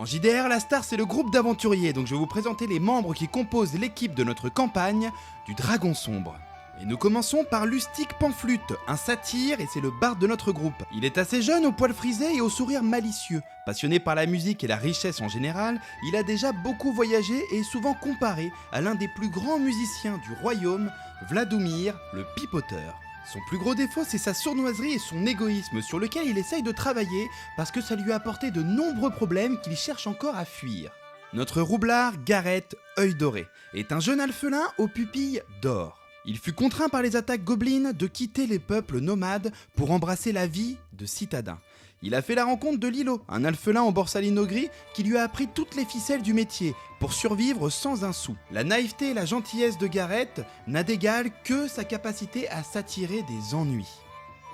En JDR, la star c'est le groupe d'aventuriers, donc je vais vous présenter les membres qui composent l'équipe de notre campagne du Dragon Sombre. Et nous commençons par Lustig Panflûte, un satyre et c'est le barde de notre groupe. Il est assez jeune, au poil frisé et au sourire malicieux. Passionné par la musique et la richesse en général, il a déjà beaucoup voyagé et est souvent comparé à l'un des plus grands musiciens du royaume, Vladimir le Pipoteur. Son plus gros défaut, c'est sa sournoiserie et son égoïsme sur lequel il essaye de travailler parce que ça lui a apporté de nombreux problèmes qu'il cherche encore à fuir. Notre roublard, Gareth, œil doré, est un jeune alphelin aux pupilles d'or. Il fut contraint par les attaques gobelines de quitter les peuples nomades pour embrasser la vie de citadin. Il a fait la rencontre de Lilo, un alphelin au borsalino gris qui lui a appris toutes les ficelles du métier pour survivre sans un sou. La naïveté et la gentillesse de Gareth n'a d'égal que sa capacité à s'attirer des ennuis.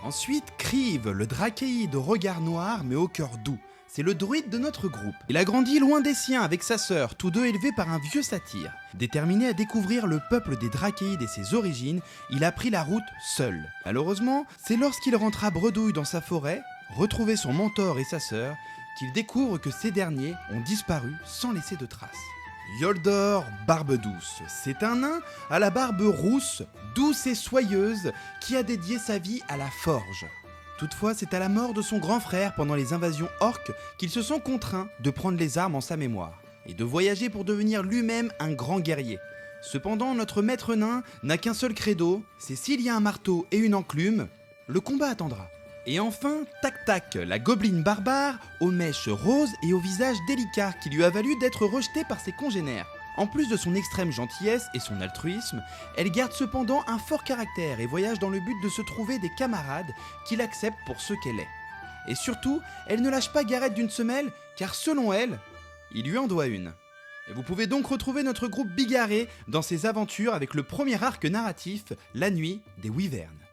Ensuite, Kriv, le drachéide au regard noir mais au cœur doux. C'est le druide de notre groupe. Il a grandi loin des siens avec sa sœur, tous deux élevés par un vieux satyre. Déterminé à découvrir le peuple des drachéides et ses origines, il a pris la route seul. Malheureusement, c'est lorsqu'il rentra bredouille dans sa forêt, retrouver son mentor et sa sœur, qu'il découvre que ces derniers ont disparu sans laisser de traces. Yoldor Barbedouce, c'est un nain à la barbe rousse, douce et soyeuse, qui a dédié sa vie à la forge. Toutefois, c'est à la mort de son grand frère pendant les invasions orques qu'il se sent contraint de prendre les armes en sa mémoire et de voyager pour devenir lui-même un grand guerrier. Cependant, notre maître nain n'a qu'un seul credo, c'est s'il y a un marteau et une enclume, le combat attendra. Et enfin, Tac Tac, la gobeline barbare, aux mèches roses et au visage délicat qui lui a valu d'être rejetée par ses congénères. En plus de son extrême gentillesse et son altruisme, elle garde cependant un fort caractère et voyage dans le but de se trouver des camarades qui l'acceptent pour ce qu'elle est. Et surtout, elle ne lâche pas Gareth d'une semelle, car selon elle, il lui en doit une. Et vous pouvez donc retrouver notre groupe bigarré dans ses aventures avec le premier arc narratif, La Nuit des Wyvernes.